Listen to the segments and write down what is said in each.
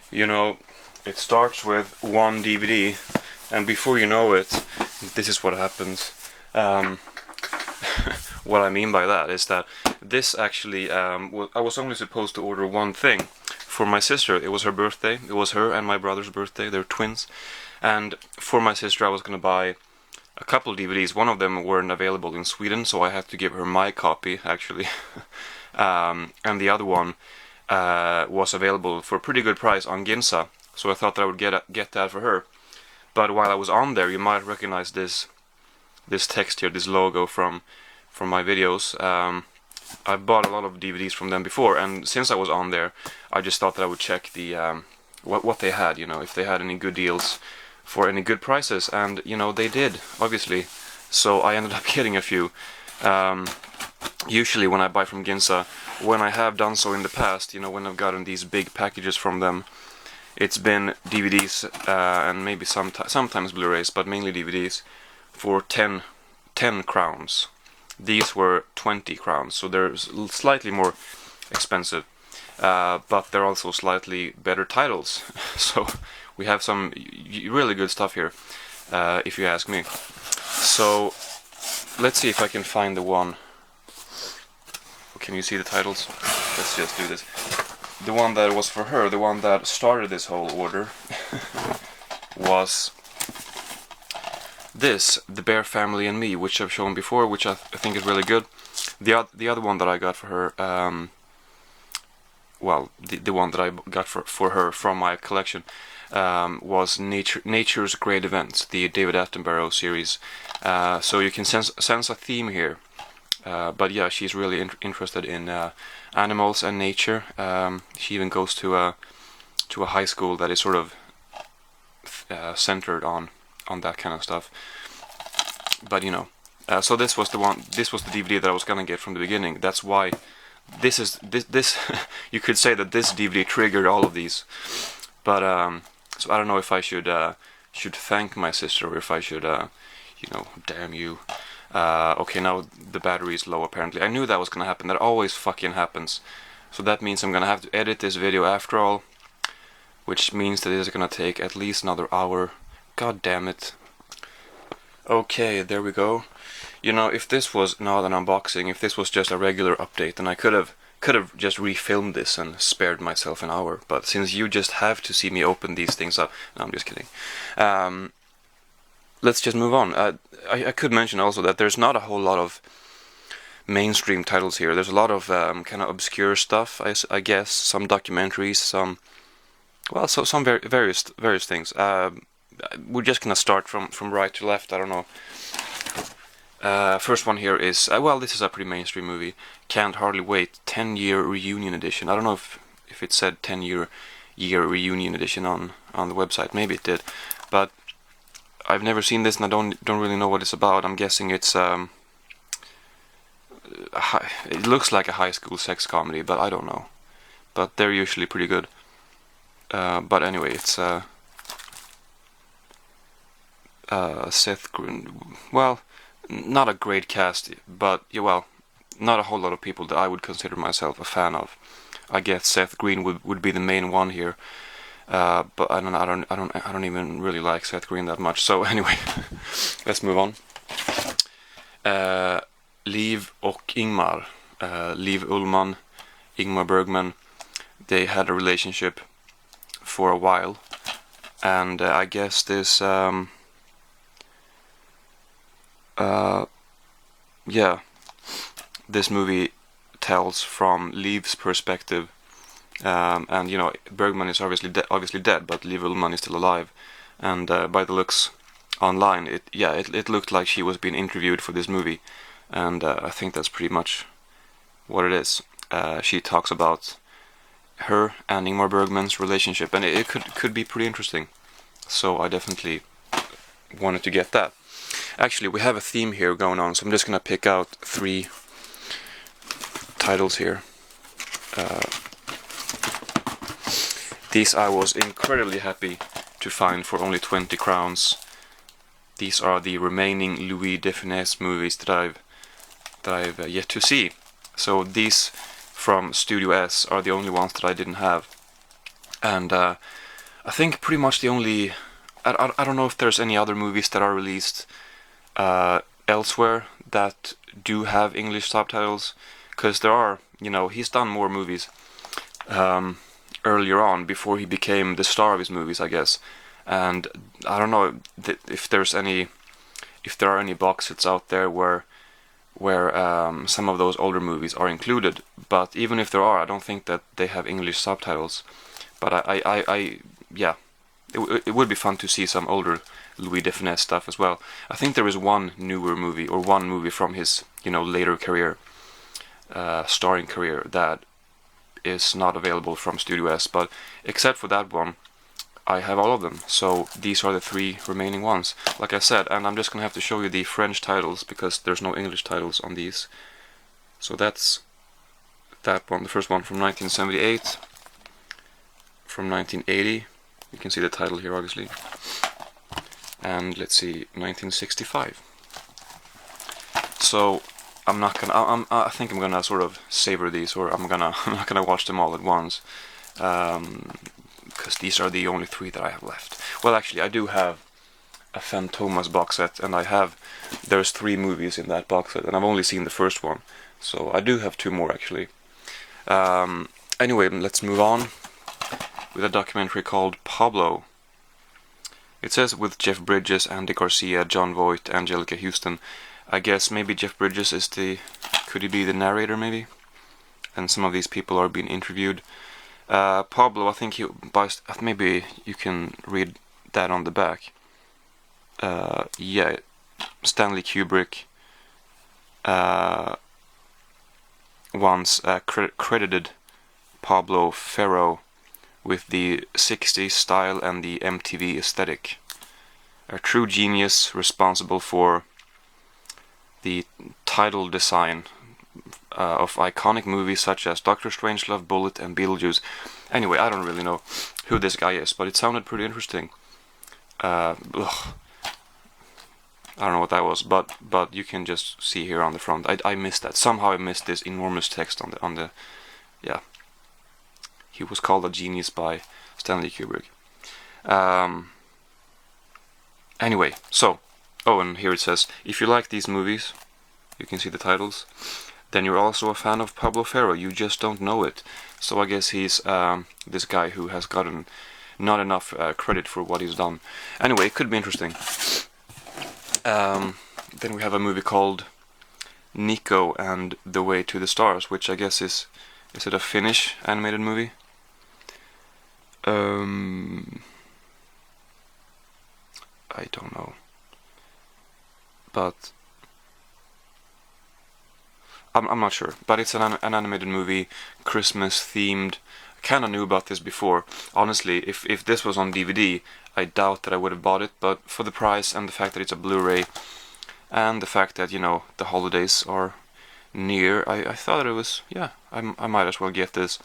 You know, it starts with one DVD, and before you know it, this is what happens. Um, what I mean by that is that this actually, I was only supposed to order one thing for my sister. It was her birthday. It was her and my brother's birthday. They're twins. And for my sister, I was going to buy a couple of DVDs. One of them weren't available in Sweden, so I had to give her my copy, actually. And the other one was available for a pretty good price on Ginza, so I thought that I would get that for her. But while I was on there, you might recognize this text here, this logo from my videos. I bought a lot of DVDs from them before, and since I was on there, I just thought that I would check the what they had, if they had any good deals for any good prices, and they did, obviously. So I ended up getting a few. Usually when I buy from Ginza, when I have done so in the past, when I've gotten these big packages from them, it's been DVDs and maybe sometimes Blu-rays, but mainly DVDs for 10 crowns. These were 20 crowns, so they're slightly more expensive, but they're also slightly better titles. So we have some really good stuff here, if you ask me. So let's see if I can find the one. Can you see the titles? Let's just do this. The one that was for her, the one that started this whole order, was this, The Bear Family and Me, which I've shown before, which I think is really good. The other one that I got for her, well, the one that I got for her from my collection, was Nature's Great Events, the David Attenborough series. So you can sense a theme here. But yeah, she's really interested in animals and nature. She even goes to a high school that is sort of centered on that kind of stuff. But so this was the DVD that I was gonna get from the beginning. That's why this you could say that this DVD triggered all of these. But so I don't know if I should thank my sister, or if I should damn you. Okay, now the battery is low apparently. I knew that was gonna happen. That always fucking happens. So that means I'm gonna have to edit this video after all, which means that it is gonna take at least another hour. God damn it. Okay, there we go. If this was not an unboxing, if this was just a regular update, then I could have just refilmed this and spared myself an hour. But since you just have to see me open these things up, no, I'm just kidding. Let's just move on. I could mention also that there's not a whole lot of mainstream titles here. There's a lot of kind of obscure stuff, I guess. Some documentaries, some various things. We're just gonna start from right to left. I don't know. First one here is this is a pretty mainstream movie. Can't Hardly Wait, 10-year reunion edition. I don't know if it said 10-year reunion edition on the website. Maybe it did, but I've never seen this, and I don't really know what it's about. I'm guessing it's it looks like a high school sex comedy, but I don't know. But they're usually pretty good. But anyway, it's Seth Green. Well, not a great cast, but not a whole lot of people that I would consider myself a fan of. I guess Seth Green would be the main one here. But I don't even really like Seth Green that much. So anyway, let's move on. Liv och Ingmar, Liv Ullmann, Ingmar Bergman, they had a relationship for a while, and I guess this this movie tells from Liv's perspective. And Bergman is obviously dead, but Liv Ullmann is still alive. And by the looks online, it looked like she was being interviewed for this movie, and I think that's pretty much what it is. She talks about her and Ingmar Bergman's relationship, and it could be pretty interesting. So I definitely wanted to get that. Actually, we have a theme here going on, so I'm just gonna pick out 3 titles here. These I was incredibly happy to find for only 20 crowns. These are the remaining Louis de Funès movies that I've yet to see. So these from Studio S are the only ones that I didn't have. And I think pretty much the only... I don't know if there's any other movies that are released elsewhere that do have English subtitles, because there are, you know, he's done more movies earlier on before he became the star of his movies, I guess. And I don't know if there are any box sets out there where some of those older movies are included. But even if there are, I don't think that they have English subtitles. But yeah, it would be fun to see some older Louis de Funès stuff as well. I think there is one newer movie, or one movie from his, you know, later career, starring career, that is not available from Studio S. But except for that one, I have all of them. So these are the 3 remaining ones, like I said. And I'm just gonna have to show you the French titles because there's no English titles on these. So that's that one, the first one from 1978, from 1980. You can see the title here, obviously. And let's see, 1965. So I'm not gonna. I think I'm gonna sort of savor these, or I'm not gonna watch them all at once, because these are the only 3 that I have left. Well, actually, I do have a Fantomas box set, and there's 3 movies in that box set, and I've only seen the first one, so I do have 2 more actually. Anyway, let's move on with a documentary called Pablo. It says with Jeff Bridges, Andy Garcia, John Voight, Angelica Houston. I guess maybe Jeff Bridges is could he be the narrator maybe? And some of these people are being interviewed. Pablo, I think maybe you can read that on the back. Yeah, Stanley Kubrick once credited Pablo Ferro with the 60s style and the MTV aesthetic. A true genius responsible for the title design of iconic movies such as Doctor Strangelove, Bullet, and Beetlejuice. Anyway, I don't really know who this guy is, but it sounded pretty interesting. I don't know what that was, but you can just see here on the front. I missed that. Somehow I missed this enormous text on the yeah. He was called a genius by Stanley Kubrick. Anyway, so, and here it says, if you like these movies, you can see the titles, then you're also a fan of Pablo Ferro. You just don't know it. So I guess he's this guy who has gotten not enough credit for what he's done. Anyway, it could be interesting. Then we have a movie called Nico and the Way to the Stars, which I guess is it a Finnish animated movie? I don't know, but I'm not sure. But it's an animated movie, Christmas themed. I kind of knew about this before. Honestly, if this was on DVD, I doubt that I would have bought it. But for the price and the fact that it's a Blu-ray, and the fact that, you know, the holidays are near, I thought it was, yeah, I might as well get this.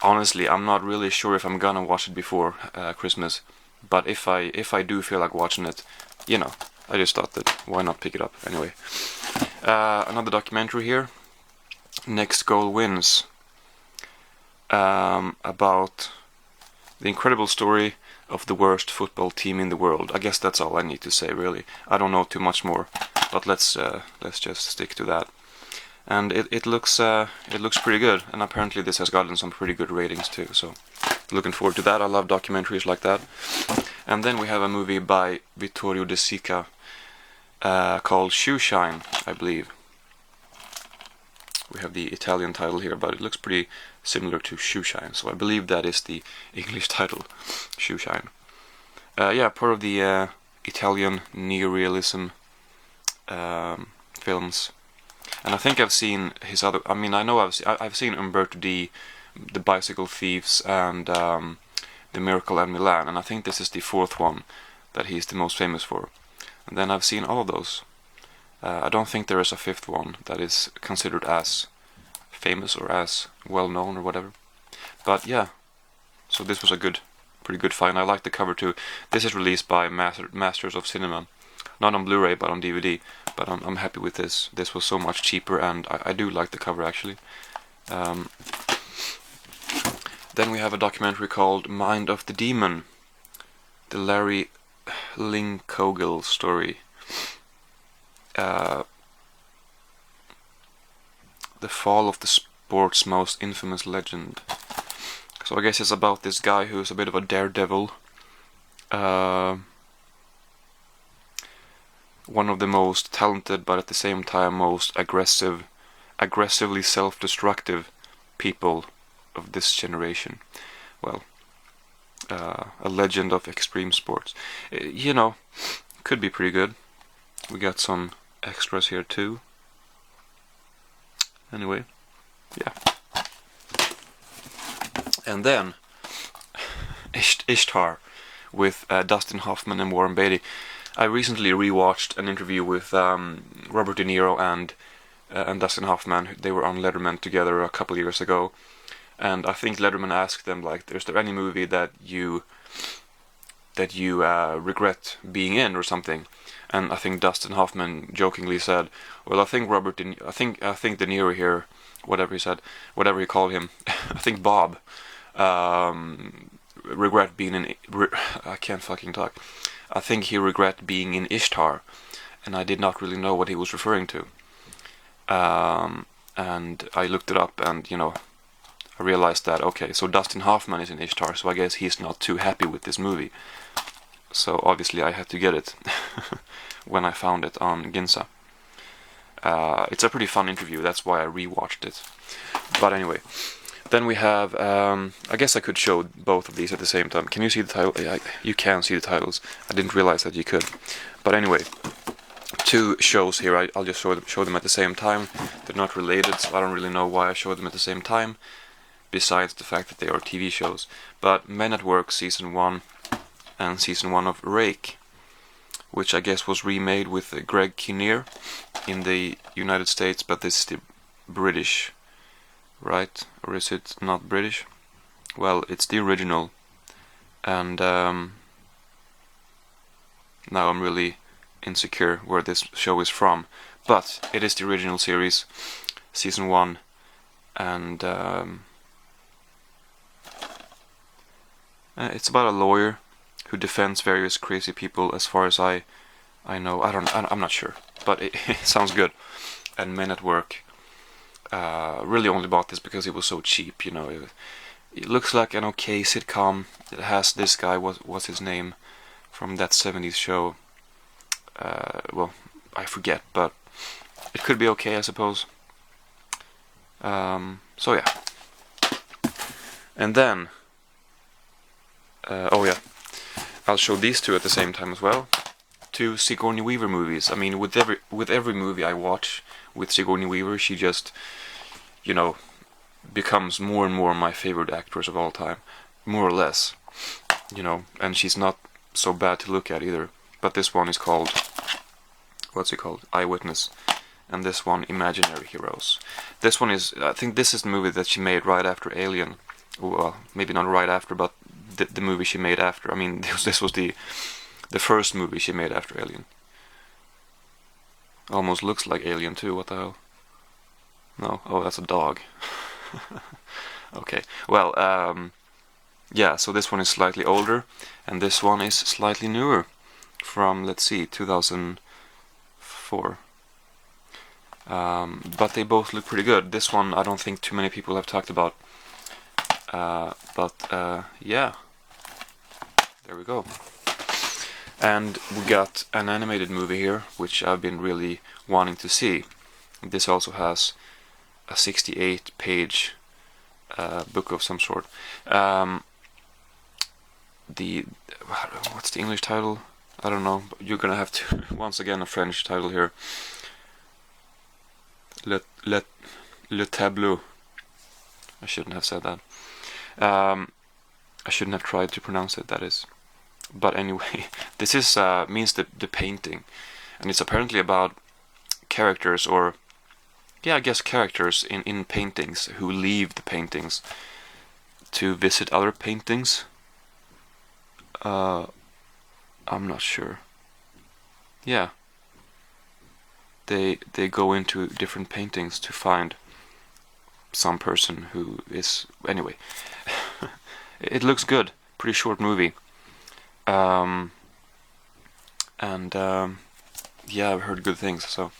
Honestly, I'm not really sure if I'm gonna watch it before Christmas, but if I do feel like watching it, you know, I just thought that why not pick it up anyway. Another documentary here, Next Goal Wins, about the incredible story of the worst football team in the world. I guess that's all I need to say, really. I don't know too much more, but let's just stick to that. And it looks pretty good, and apparently this has gotten some pretty good ratings too, so looking forward to that. I love documentaries like that. And then we have a movie by Vittorio De Sica called Shoeshine, I believe. We have the Italian title here, but it looks pretty similar to Shoeshine, so I believe that is the English title, Shoeshine. Yeah, part of the Italian neorealism films. And I think I've seen his other. I mean, I know I've seen Umberto D, The Bicycle Thieves, and The Miracle at Milan. And I think this is the 4th one that he's the most famous for. And then I've seen all of those. I don't think there is a 5th one that is considered as famous or as well known or whatever. But yeah, so this was a pretty good find. I like the cover too. This is released by Masters of Cinema, not on Blu-ray but on DVD. But I'm happy with this. This was so much cheaper, and I do like the cover actually. Then we have a documentary called Mind of the Demon, the Larry Linkogel story. The fall of the sport's most infamous legend. So I guess it's about this guy who's a bit of a daredevil. One of the most talented, but at the same time most aggressively self-destructive people of this generation. Well, a legend of extreme sports. You know, could be pretty good. We got some extras here too. Anyway, yeah. And then Ishtar with Dustin Hoffman and Warren Beatty. I recently rewatched an interview with Robert De Niro and Dustin Hoffman. They were on Letterman together a couple years ago, and I think Letterman asked them, like, is there any movie that you regret being in or something? And I think Dustin Hoffman jokingly said, well, I think I think De Niro here, whatever he said, whatever he called him, I think Bob, regret being in. I can't fucking talk. I think he regret being in Ishtar, and I did not really know what he was referring to. And I looked it up, and I realized that okay, so Dustin Hoffman is in Ishtar, so I guess he's not too happy with this movie. So obviously I had to get it when I found it on Ginza. It's a pretty fun interview, that's why I rewatched it. But anyway, then we have, I guess I could show both of these at the same time. Can you see the title? Yeah, you can see the titles. I didn't realize that you could. But anyway, two shows here. I'll just show them at the same time. They're not related, so I don't really know why I show them at the same time, besides the fact that they are TV shows. But Men at Work Season 1 and Season 1 of Rake, which I guess was remade with Greg Kinnear in the United States, but this is the British, right? Or is it not British? Well, it's the original, and now I'm really insecure where this show is from, but it is the original series, Season 1, and it's about a lawyer who defends various crazy people, as far as I know. I'm not sure, but it sounds good. And Men at Work, really only bought this because it was so cheap, It looks like an okay sitcom. It has this guy, what's his name, from that 70s show. Well, I forget, but it could be okay, I suppose. So yeah. And then, oh yeah, I'll show these two at the same time as well. Two Sigourney Weaver movies. I mean, with every movie I watch with Sigourney Weaver, she just, becomes more and more my favorite actress of all time, more or less, and she's not so bad to look at either. But this one is called, what's it called? Eyewitness, and this one Imaginary Heroes. This one is, I think this is the movie that she made right after Alien. Well, maybe not right after, but the movie she made after. I mean, this was the first movie she made after Alien. Almost looks like Alien too, what the hell? No, oh, that's a dog. Okay, well, yeah, so this one is slightly older, and this one is slightly newer, from, let's see, 2004. But they both look pretty good. This one I don't think too many people have talked about. Yeah, there we go. And we got an animated movie here, which I've been really wanting to see. This also has a 68-page book of some sort. What's the English title? I don't know. But you're gonna have to once again a French title here. Le Tableau. I shouldn't have said that. I shouldn't have tried to pronounce it, that is. But anyway, this is means the painting, and it's apparently about characters, or yeah, I guess characters in paintings who leave the paintings to visit other paintings. I'm not sure. Yeah, they go into different paintings to find some person who is, anyway. it looks good. Pretty short movie. And yeah, I've heard good things. So,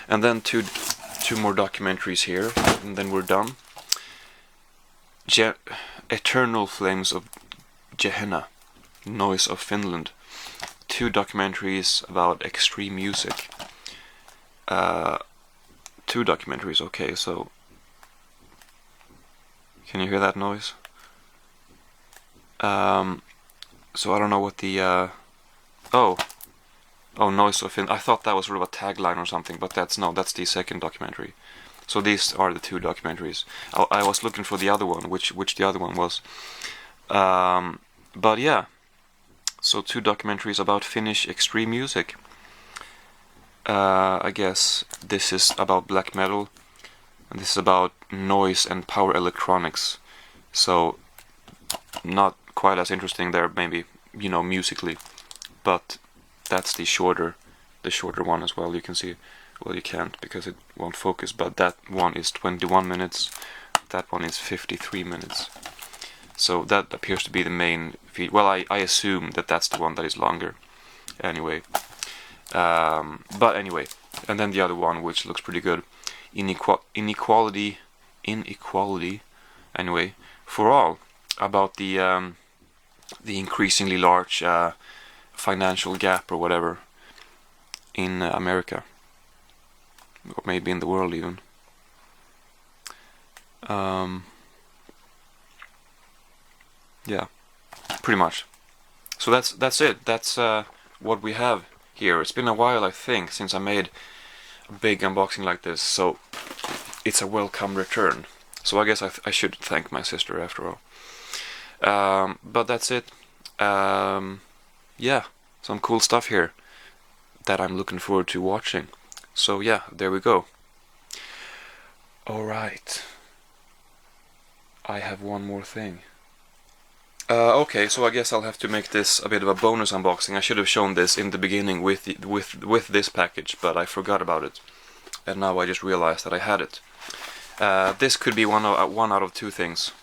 and then two more documentaries here, and then we're done. Eternal Flames of Gehenna, Noise of Finland. 2 documentaries about extreme music. 2 documentaries, okay, so... Can you hear that noise? So I don't know what the... Oh, Noise of Finland. I thought that was sort of a tagline or something, but that's the second documentary. So these are the 2 documentaries. I was looking for the other one, which the other one was. But yeah, so 2 documentaries about Finnish extreme music. I guess this is about black metal, and this is about noise and power electronics. So not quite as interesting there, maybe, you know, musically, but that's the shorter one as well. You can see, well, you can't because it won't focus, but that one is 21 minutes, that one is 53 minutes. So that appears to be the main feed. Well, I assume that that's the one that is longer. Anyway, but anyway, and then the other one, which looks pretty good, inequality. Anyway, for all, about the increasingly large financial gap or whatever in America, or maybe in the world even. Yeah, pretty much. So that's it. That's what we have here. It's been a while, I think, since I made a big unboxing like this, so it's a welcome return. So I guess I should thank my sister after all. But that's it. Yeah, some cool stuff here that I'm looking forward to watching. So yeah, there we go. Alright. I have one more thing. Okay, so I guess I'll have to make this a bit of a bonus unboxing. I should have shown this in the beginning with this package, but I forgot about it, and now I just realized that I had it. This could be one out of 2 things.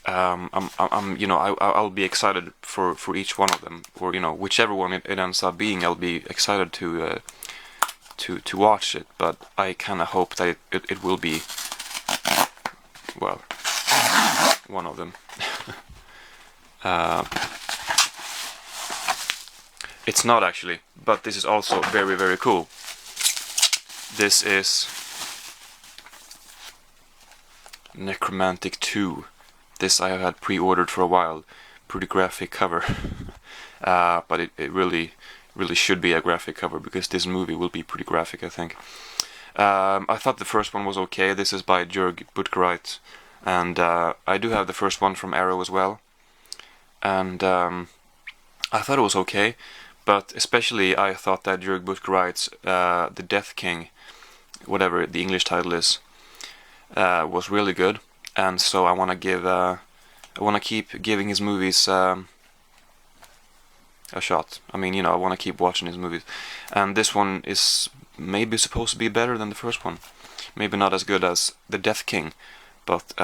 I'll be excited for each one of them, or you know, whichever one it ends up being, I'll be excited to watch it. But I kind of hope that it will be, well, one of them. It's not actually, but this is also very, very cool. This is Necromantic 2. This I have had pre-ordered for a while. Pretty graphic cover. But it really should be a graphic cover, because this movie will be pretty graphic, I think. I thought the first one was okay. This is by Jörg Buttgereit, and I do have the first one from Arrow as well. And I thought it was okay, but especially I thought that Jörg Buttgereit's The Death King, whatever the English title is, was really good. And so I want to keep giving his movies a shot. I mean, you know, I want to keep watching his movies. And this one is maybe supposed to be better than the first one. Maybe not as good as The Death King, but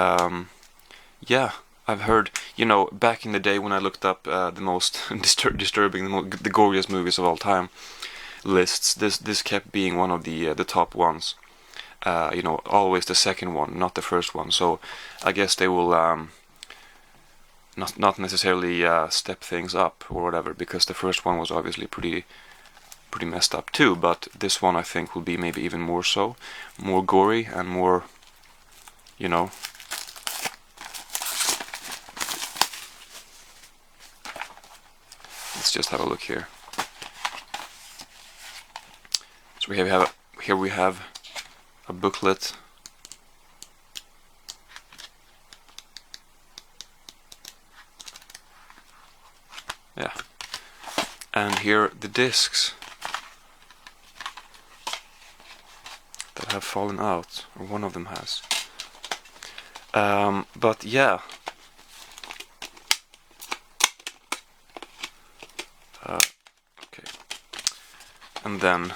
yeah, I've heard, you know, back in the day when I looked up the most disturbing, the goriest movies of all time lists, this kept being one of the top ones. You know, always the second one, not the first one. So I guess they will not necessarily step things up or whatever, because the first one was obviously pretty messed up too. But this one I think will be maybe even more so, more gory and more, you know. Let's just have a look here. So here we have a booklet. Yeah. And here the discs that have fallen out, or one of them has. But yeah. Okay. And then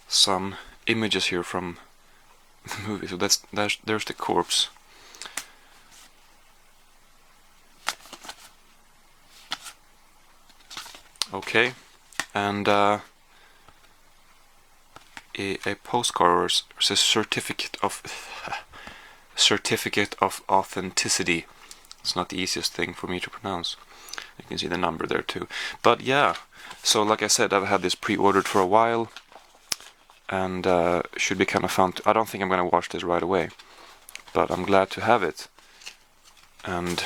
some images here from the movie. So there's the corpse. Okay, and a postcard or a certificate of authenticity. It's not the easiest thing for me to pronounce. You can see the number there too. But yeah, so like I said, I've had this pre-ordered for a while, and should be kind of fun. I don't think I'm gonna watch this right away, but I'm glad to have it. And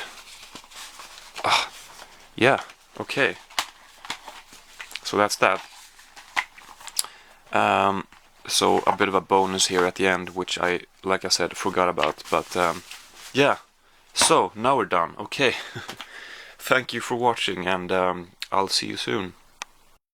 yeah, okay. So that's that. So a bit of a bonus here at the end, which I, like I said, forgot about. But yeah, so now we're done. Okay. Thank you for watching, and I'll see you soon.